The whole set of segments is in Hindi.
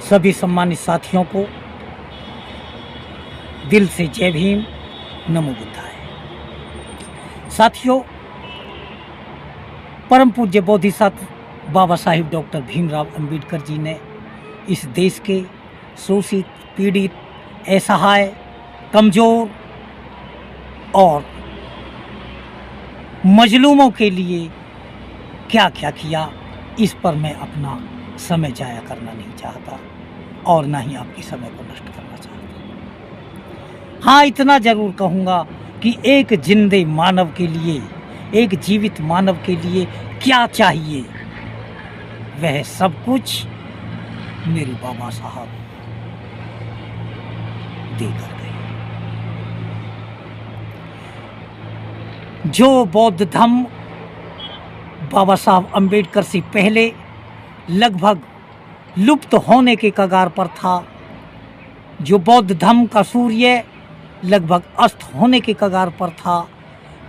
सभी सम्मानित साथियों को दिल से जय भीम, नमो बुद्धाय। साथियों, परम पूज्य बोधिसत्व बाबा साहिब डॉक्टर भीमराव अंबेडकर जी ने इस देश के शोषित, पीड़ित, असहाय, कमज़ोर और मजलूमों के लिए क्या क्या किया, इस पर मैं अपना समय जाया करना नहीं चाहता और ना ही आपके समय को नष्ट करना चाहता। हाँ, इतना ज़रूर कहूँगा कि एक जिंदे मानव के लिए, एक जीवित मानव के लिए क्या चाहिए, वह सब कुछ मेरे बाबा साहब देकर गए। जो बौद्ध धर्म बाबा साहब अंबेडकर से पहले लगभग लुप्त होने के कगार पर था, जो बौद्ध धर्म का सूर्य लगभग अस्त होने के कगार पर था,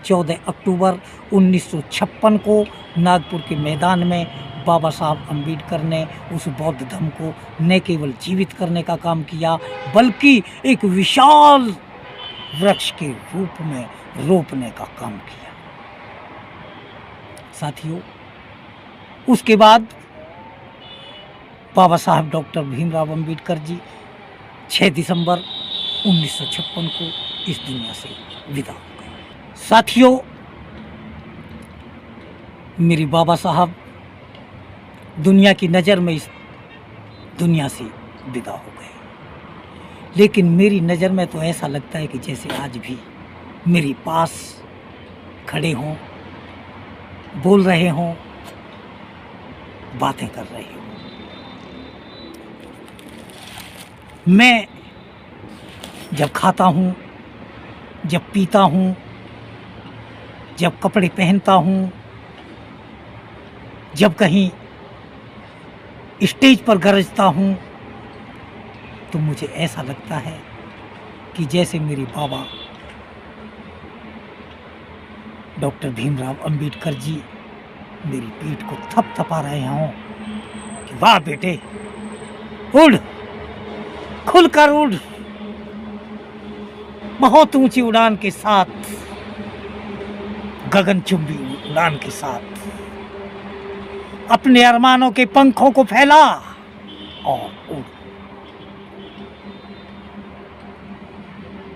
14 अक्टूबर 1956 को नागपुर के मैदान में बाबा साहब अंबेडकर ने उस बौद्ध धर्म को न केवल जीवित करने का काम किया, बल्कि एक विशाल वृक्ष के रूप में रोपने का काम किया। साथियों, उसके बाद बाबा साहब डॉक्टर भीमराव अंबेडकर जी 6 दिसंबर 1956 को इस दुनिया से विदा हो गए। साथियों, मेरे बाबा साहब दुनिया की नज़र में इस दुनिया से विदा हो गए, लेकिन मेरी नज़र में तो ऐसा लगता है कि जैसे आज भी मेरे पास खड़े हों, बोल रहे हों, बातें कर रहे हों। मैं जब खाता हूँ, जब पीता हूँ, जब कपड़े पहनता हूँ, जब कहीं स्टेज पर गरजता हूँ, तो मुझे ऐसा लगता है कि जैसे मेरे बाबा डॉक्टर भीमराव अंबेडकर जी मेरी पीठ को थपथपा रहे हों कि वाह बेटे, उड़, खुलकर उड़, बहुत ऊंची उड़ान के साथ, गगनचुंबी उड़ान के साथ अपने अरमानों के पंखों को फैला और उड़।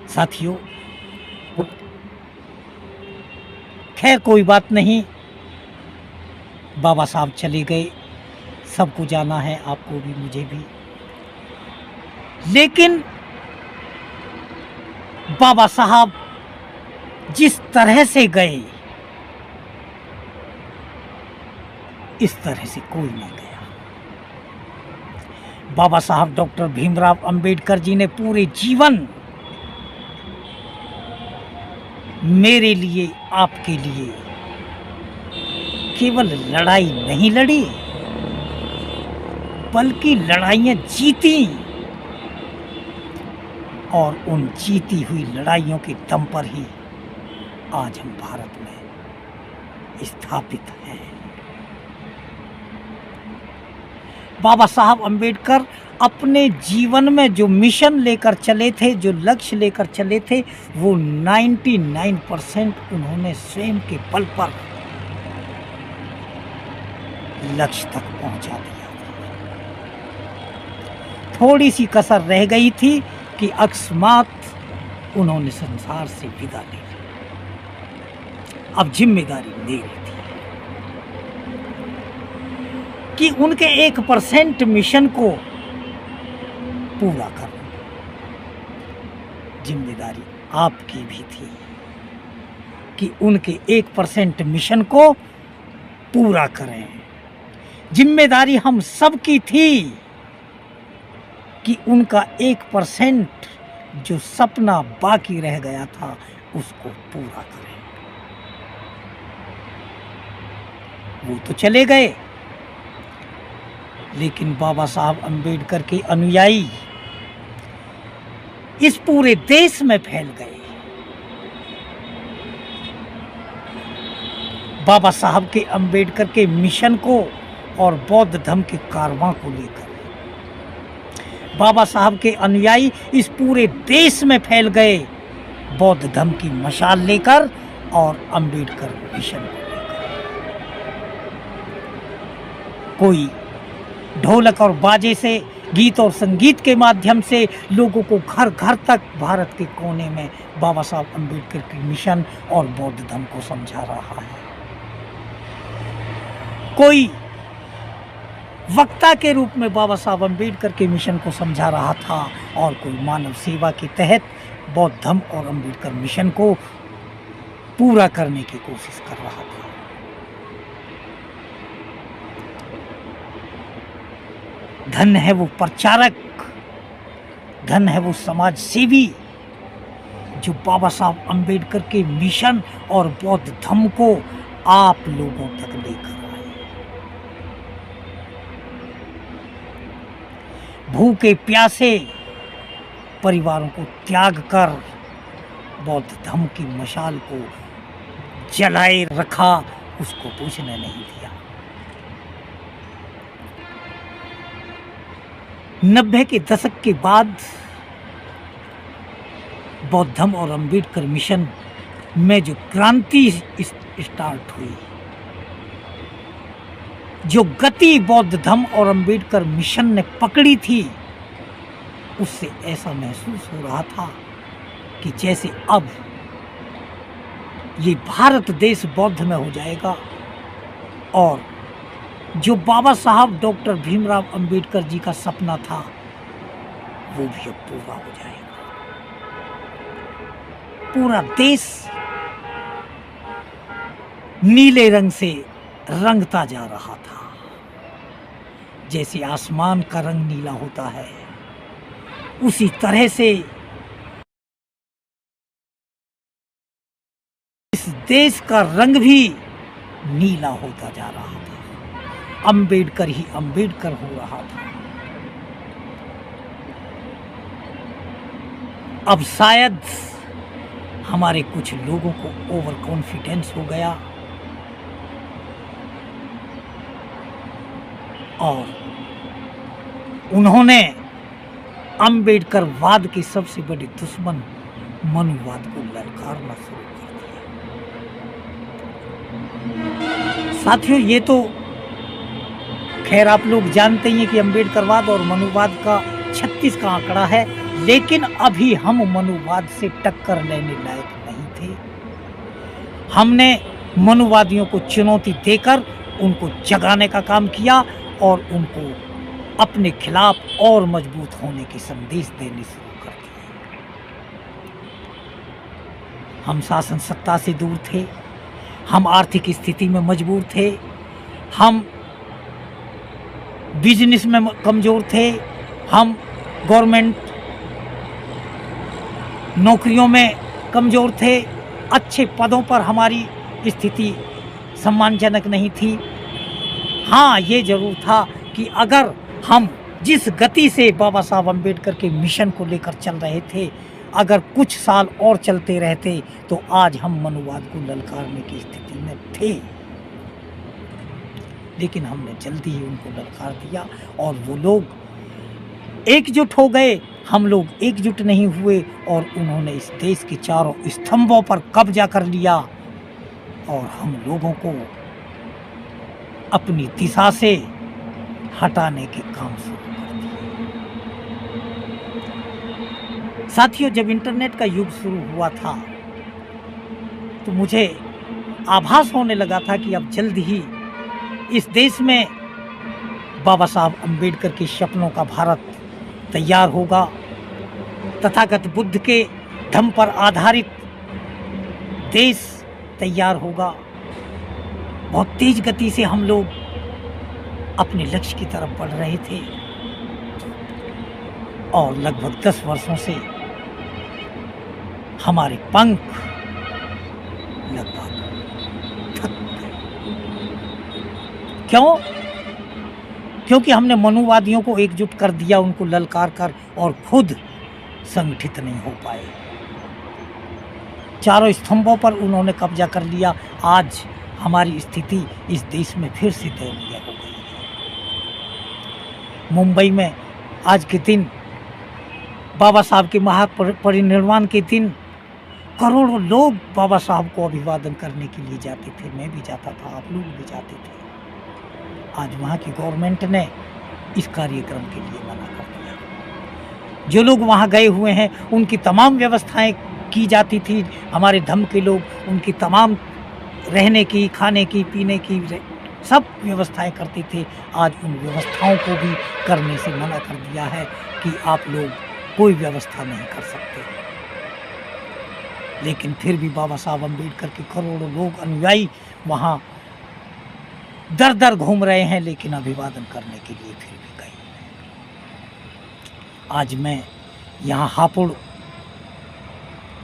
साथियों, खैर कोई बात नहीं, बाबा साहब चले गए, सबको जाना है, आपको भी मुझे भी। लेकिन बाबा साहब जिस तरह से गए, इस तरह से कोई नहीं गया। बाबा साहब डॉक्टर भीमराव अंबेडकर जी ने पूरे जीवन मेरे लिए, आपके लिए केवल लड़ाई नहीं लड़ी, बल्कि लड़ाइयाँ जीती, और उन जीती हुई लड़ाइयों के दम पर ही आज हम भारत में स्थापित हैं। बाबा साहब अंबेडकर अपने जीवन में जो मिशन लेकर चले थे, जो लक्ष्य लेकर चले थे, वो 99% उन्होंने स्वयं के बल पर लक्ष्य तक पहुंचा दिया। थोड़ी सी कसर रह गई थी कि अकस्मात उन्होंने संसार से विदा ले ली। अब जिम्मेदारी मेरी थी कि उनके 1% मिशन को पूरा करो। जिम्मेदारी आपकी भी थी कि उनके 1% मिशन को पूरा करें। जिम्मेदारी हम सबकी थी कि उनका 1% जो सपना बाकी रह गया था, उसको पूरा करें। वो तो चले गए, लेकिन बाबा साहब अंबेडकर के अनुयायी इस पूरे देश में फैल गए। बाबा साहब के अंबेडकर के मिशन को और बौद्ध धर्म के कारवां को लेकर बाबा साहब के अनुयायी इस पूरे देश में फैल गए, बौद्ध धर्म की मशाल लेकर और अंबेडकर मिशन को लेकर। कोई ढोलक और बाजे से, गीत और संगीत के माध्यम से लोगों को घर घर तक भारत के कोने में बाबा साहब अंबेडकर के मिशन और बौद्ध धर्म को समझा रहा है। कोई वक्ता के रूप में बाबा साहब अंबेडकर के मिशन को समझा रहा था और कोई मानव सेवा के तहत बौद्ध धर्म और अंबेडकर मिशन को पूरा करने की कोशिश कर रहा था। धन्य है वो प्रचारक, धन्य है वो समाज सेवी जो बाबा साहब अंबेडकर के मिशन और बौद्ध धर्म को आप लोगों तक लेकर आए। भूखे प्यासे परिवारों को त्याग कर बौद्ध धर्म की मशाल को जलाए रखा, उसको बुझने नहीं दिया। 90 के दशक के बाद बौद्ध धर्म और अंबेडकर मिशन में जो क्रांति स्टार्ट हुई, जो गति बौद्ध धर्म और अंबेडकर मिशन ने पकड़ी थी, उससे ऐसा महसूस हो रहा था कि जैसे अब ये भारत देश बौद्ध में हो जाएगा और जो बाबा साहब डॉक्टर भीमराव अंबेडकर जी का सपना था वो भी अब पूरा हो जाएगा। पूरा देश नीले रंग से रंगता जा रहा था, जैसे आसमान का रंग नीला होता है उसी तरह से इस देश का रंग भी नीला होता जा रहा था। अंबेडकर ही अंबेडकर हो रहा था। अब शायद हमारे कुछ लोगों को ओवर कॉन्फिडेंस हो गया और उन्होंने अंबेडकरवाद के सबसे बड़े दुश्मन मनुवाद को ललकारना शुरू कर दिया। साथियों, ये तो खैर आप लोग जानते ही हैं कि अंबेडकरवाद और मनुवाद का 36 का आंकड़ा है, लेकिन अभी हम मनुवाद से टक्कर लेने लायक नहीं थे। हमने मनुवादियों को चुनौती देकर उनको जगाने का काम किया और उनको अपने खिलाफ और मजबूत होने के संदेश देने शुरू कर दिए। हम शासन सत्ता से दूर थे, हम आर्थिक स्थिति में मजबूर थे, हम बिजनेस में कमज़ोर थे, हम गवर्नमेंट नौकरियों में कमज़ोर थे, अच्छे पदों पर हमारी स्थिति सम्मानजनक नहीं थी। हाँ, ये ज़रूर था कि अगर हम जिस गति से बाबा साहब अंबेडकर के मिशन को लेकर चल रहे थे, अगर कुछ साल और चलते रहते तो आज हम मनुवाद को ललकारने की स्थिति में थे। लेकिन हमने जल्दी ही उनको ललकार दिया और वो लोग एकजुट हो गए, हम लोग एकजुट नहीं हुए और उन्होंने इस देश के चारों स्तंभों पर कब्जा कर लिया और हम लोगों को अपनी दिशा से हटाने के काम शुरू कर दिए। साथियों, जब इंटरनेट का युग शुरू हुआ था तो मुझे आभास होने लगा था कि अब जल्द ही इस देश में बाबा साहब अंबेडकर के सपनों का भारत तैयार होगा, तथागत बुद्ध के धम्म पर आधारित देश तैयार होगा। बहुत तेज गति से हम लोग अपने लक्ष्य की तरफ बढ़ रहे थे और लगभग 10 वर्षों से हमारे पंख लगभग थक गए। क्यों? क्योंकि हमने मनुवादियों को एकजुट कर दिया, उनको ललकार कर, और खुद संगठित नहीं हो पाए। चारों स्तंभों पर उन्होंने कब्जा कर लिया। आज हमारी स्थिति इस देश में फिर से दयनीय हो गई है। मुंबई में आज के दिन बाबा साहब के महापरिनिर्वाण के दिन करोड़ों लोग बाबा साहब को अभिवादन करने के लिए जाते थे। मैं भी जाता था, आप लोग भी जाते थे। आज वहाँ की गवर्नमेंट ने इस कार्यक्रम के लिए मना कर दिया। जो लोग वहाँ गए हुए हैं उनकी तमाम व्यवस्थाएं की जाती थी। हमारे धर्म के लोग उनकी तमाम रहने की, खाने की, पीने की सब व्यवस्थाएं करते थे। आज उन व्यवस्थाओं को भी करने से मना कर दिया है कि आप लोग कोई व्यवस्था नहीं कर सकते। लेकिन फिर भी बाबा साहब अम्बेडकर के करोड़ों लोग अनुयायी वहाँ दर दर घूम रहे हैं, लेकिन अभिवादन करने के लिए फिर भी गए। आज मैं यहाँ हापुड़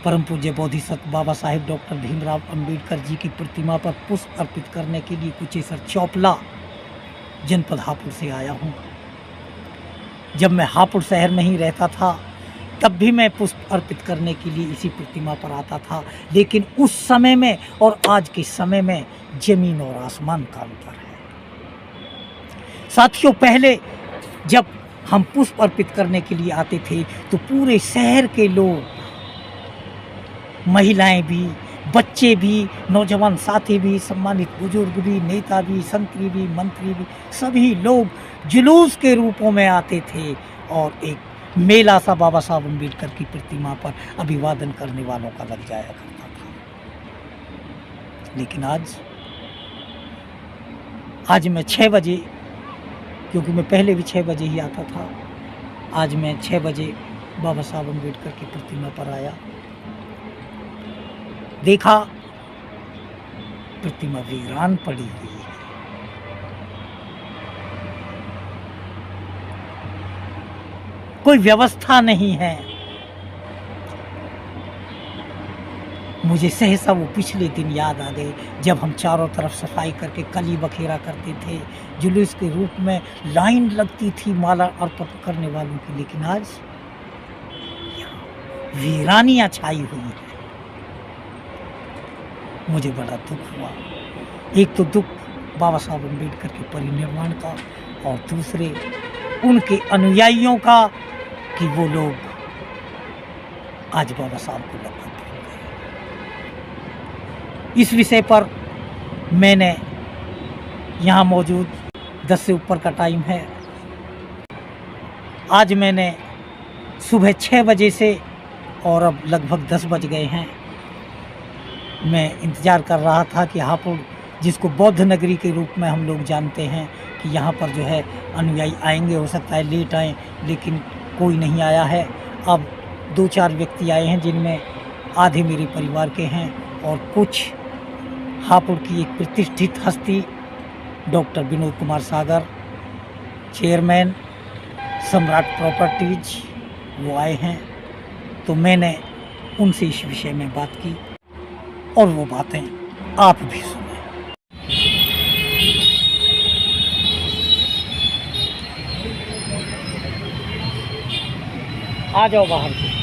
परम पूज्य बोधिसत्व बाबा साहेब डॉक्टर भीमराव अंबेडकर जी की प्रतिमा पर पुष्प अर्पित करने के लिए कुचेसर चौपला जनपद हापुड़ से आया हूँ। जब मैं हापुड़ शहर में ही रहता था तब भी मैं पुष्प अर्पित करने के लिए इसी प्रतिमा पर आता था। लेकिन उस समय में और आज के समय में जमीन और आसमान का अंतर है। साथियों, पहले जब हम पुष्प अर्पित करने के लिए आते थे तो पूरे शहर के लोग, महिलाएं भी, बच्चे भी, नौजवान साथी भी, सम्मानित बुजुर्ग भी, नेता भी, संतरी भी, मंत्री भी, सभी लोग जुलूस के रूपों में आते थे और एक मेला सा बाबा साहब अम्बेडकर की प्रतिमा पर अभिवादन करने वालों का लग जाया करता था। लेकिन आज मैं 6 बजे, क्योंकि मैं पहले भी 6 बजे ही आता था, आज मैं 6 बजे बाबा साहब अम्बेडकर की प्रतिमा पर आया। देखा प्रतिमा वीरान पड़ी हुई है। कोई व्यवस्था नहीं है। मुझे सहसा वो पिछले दिन याद आ गए जब हम चारों तरफ सफाई करके कली बखेरा करते थे, जुलूस के रूप में लाइन लगती थी माला अर्पण करने वालों की। लेकिन आज वीरानियां छाई हुई है। मुझे बड़ा दुख हुआ। एक तो दुख बाबा साहब अम्बेडकर के परिनिर्वाण का, और दूसरे उनके अनुयायियों का कि वो लोग आज बाबा साहब को लगभग भूल गए। इस विषय पर मैंने यहाँ मौजूद 10 से ऊपर का टाइम है। आज मैंने सुबह 6 बजे से और अब लगभग 10 बज गए हैं, मैं इंतज़ार कर रहा था कि हापुड़, जिसको बौद्ध नगरी के रूप में हम लोग जानते हैं, कि यहाँ पर जो है अनुयायी आएंगे, हो सकता है लेट आएँ, लेकिन कोई नहीं आया है। अब 2-4 व्यक्ति आए हैं, जिनमें आधे मेरे परिवार के हैं और कुछ हापुड़ की एक प्रतिष्ठित हस्ती डॉक्टर विनोद कुमार सागर, चेयरमैन सम्राट प्रॉपर्टीज, वो आए हैं। तो मैंने उनसे इस विषय में बात की और वो बातें आप भी सुने। आ जाओ बाहर से।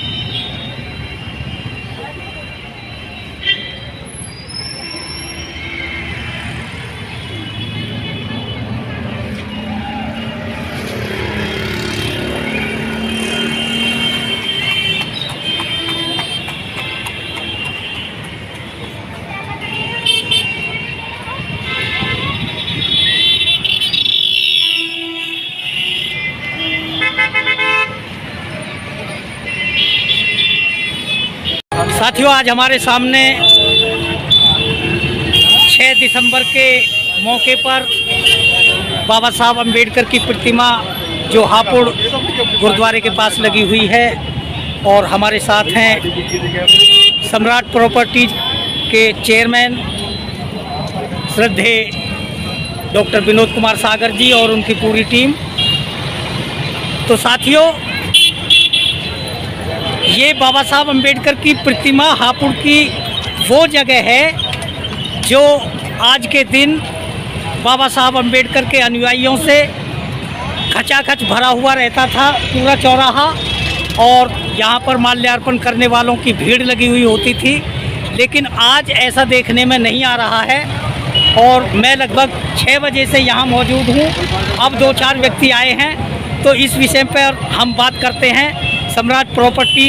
साथियों, आज हमारे सामने 6 दिसंबर के मौके पर बाबा साहब अम्बेडकर की प्रतिमा जो हापुड़ गुरुद्वारे के पास लगी हुई है, और हमारे साथ हैं सम्राट प्रॉपर्टीज के चेयरमैन श्रद्धेय डॉक्टर विनोद कुमार सागर जी और उनकी पूरी टीम। तो साथियों, ये बाबा साहब अम्बेडकर की प्रतिमा हापुड़ की वो जगह है जो आज के दिन बाबा साहब अम्बेडकर के अनुयायियों से खचाखच भरा हुआ रहता था पूरा चौराहा, और यहाँ पर माल्यार्पण करने वालों की भीड़ लगी हुई होती थी। लेकिन आज ऐसा देखने में नहीं आ रहा है, और मैं लगभग 6 बजे से यहाँ मौजूद हूँ। अब 2-4 व्यक्ति आए हैं, तो इस विषय पर हम बात करते हैं। सम्राट प्रॉपर्टी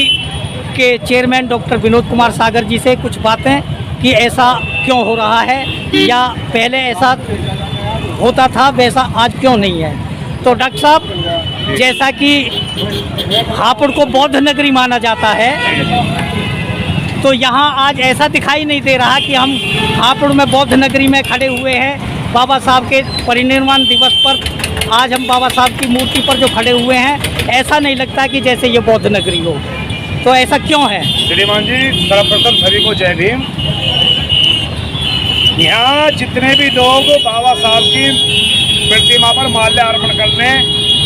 के चेयरमैन डॉक्टर विनोद कुमार सागर जी से कुछ बातें कि ऐसा क्यों हो रहा है या पहले ऐसा होता था वैसा आज क्यों नहीं है। तो डॉक्टर साहब, जैसा कि हापुड़ को बौद्ध नगरी माना जाता है, तो यहाँ आज ऐसा दिखाई नहीं दे रहा कि हम हापुड़ में बौद्ध नगरी में खड़े हुए हैं। बाबा साहब के परिनिर्वाण दिवस पर आज हम बाबा साहब की मूर्ति पर जो खड़े हुए हैं, ऐसा नहीं लगता कि जैसे ये बौद्ध नगरी हो। तो ऐसा क्यों है? श्रीमान जी, सर्वप्रथम सभी को जय भीम। यहाँ जितने भी लोग बाबा साहब की प्रतिमा पर माल्यार्पण करने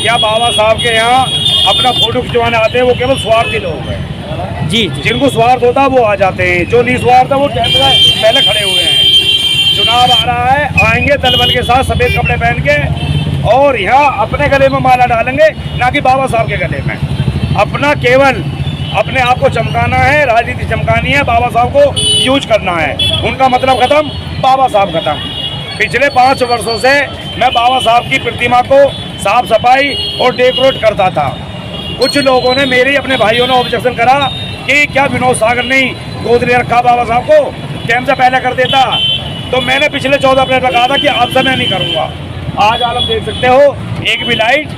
या बाबा साहब के यहाँ अपना फोटो खिंचवाने आते हैं, वो केवल स्वार्थी लोग हैं। जी। जिनको स्वार्थ होता है वो आ जाते हैं, जो निस्वार्थ है वो पहले खड़े हुए हैं। चुनाव आ रहा है, आएंगे दल बल के साथ सफ़ेद कपड़े पहन के और यहाँ अपने गले में माला डालेंगे, ना कि बाबा साहब के गले में। अपना केवल अपने आप को चमकाना है, राजनीति चमकानी है, बाबा साहब को यूज करना है। उनका मतलब खत्म, बाबा साहब खत्म। पिछले 5 वर्षों से मैं बाबा साहब की प्रतिमा को साफ सफाई और डेकोरेट करता था। कुछ लोगों ने, मेरे अपने भाइयों ने ऑब्जेक्शन करा कि क्या विनोद सागर ने गोद ले रखा बाबा साहब को, टाइम से पहले कर देता। तो मैंने पिछले 14 अप्रैल में कहा था कि आज से मैं नहीं करूँगा। आज आप देख सकते हो, एक भी लाइट,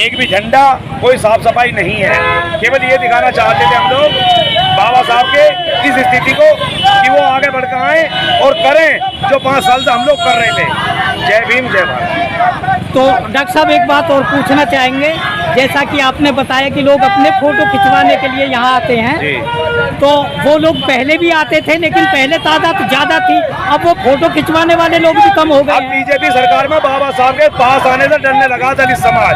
एक भी झंडा, कोई साफ सफाई नहीं है। केवल ये दिखाना चाहते थे हम लोग बाबा साहब के इस स्थिति को कि वो आगे बढ़ कर आएँ और करें जो 5 साल से हम लोग कर रहे थे। जय भीम, जय भारत। तो डॉक्टर साहब, एक बात और पूछना चाहेंगे, जैसा कि आपने बताया कि लोग अपने फोटो खिंचवाने के लिए यहाँ आते हैं, तो वो लोग पहले भी आते थे, लेकिन पहले तादाद ज़्यादा थी, अब वो फोटो खिंचवाने वाले लोग भी कम हो गए। अब बीजेपी सरकार में बाबा साहब के पास आने से डरने लगा दलित समाज।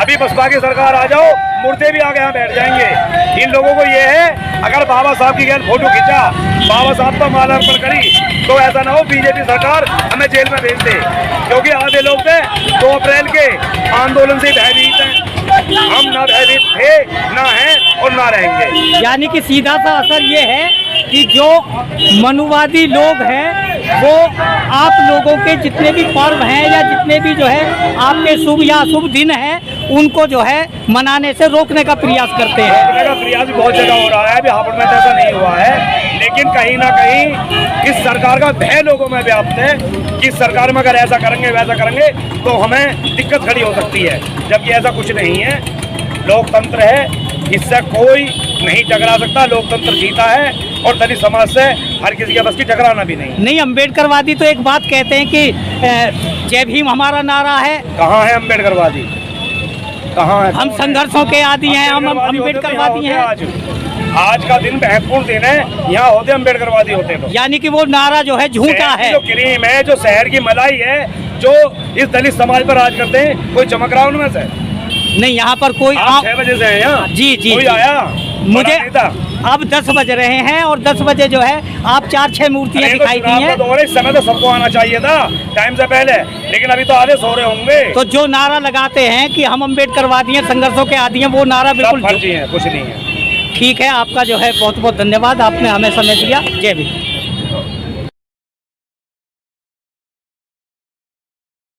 अभी बसपा की सरकार आ जाओ, मुर्दे भी आगे यहाँ बैठ जाएंगे। इन लोगों को ये है, अगर बाबा साहब की गैर फोटो खींचा, बाबा साहब पर माल्यार्पण करी, तो ऐसा ना हो बीजेपी सरकार हमें जेल में भेज दे। क्योंकि आधे लोग थे 2 अप्रैल के आंदोलन से भयभीत हैं। हम ना भयभीत थे, ना हैं और ना रहेंगे। यानी कि सीधा सा असर ये है कि जो मनुवादी लोग हैं वो आप लोगों के जितने भी पर्व हैं या जितने भी जो है आपके शुभ या अशुभ दिन हैं, उनको जो है मनाने से रोकने का प्रयास करते हैं। रोकने का प्रयास भी बहुत जगह हो रहा है। अभी हापुड़ में तो ऐसा नहीं हुआ है, लेकिन कहीं ना कहीं इस सरकार का भय लोगों में व्याप्त है कि इस सरकार में अगर ऐसा करेंगे वैसा करेंगे तो हमें दिक्कत खड़ी हो सकती है, जबकि ऐसा कुछ नहीं है। लोकतंत्र है, इससे कोई नहीं टकरा सकता। लोकतंत्र जीता है और दलित समाज से हर किसी के बस की टकराना भी नहीं। अम्बेडकरवादी तो एक बात कहते हैं कि जय भीम हमारा नारा है। कहाँ है अम्बेडकरवादी? कहाँ है? हम संघर्षों के आदी हैं, हम अम्बेडकरवादी हैं। आज का दिन महत्वपूर्ण दिन है, यहाँ होते अम्बेडकरवादी होते तो। यानी कि वो नारा जो है झूठा है। जो क्रीम है, जो शहर की मलाई है, जो इस दलित समाज पर राज करते हैं, कोई चमक रहा उनमें से? नहीं, यहाँ पर कोई 6 बजे से है यहाँ। जी जी, कोई आया? मुझे अब 10 बज रहे हैं और 10 बजे जो है आप 4-6 मूर्तियाँ दिखाई दी हैं। तो इस समय तो सबको आना चाहिए था टाइम से पहले, लेकिन अभी तो आधे सो रहे होंगे। तो जो नारा लगाते हैं कि हम अम्बेडकरवादी हैं, संघर्षों के आदी हैं, वो नारा बिल्कुल फर्जी है, कुछ नहीं है। ठीक है। आपका जो है बहुत बहुत धन्यवाद, आपने हमें समय दिया। जय भीम।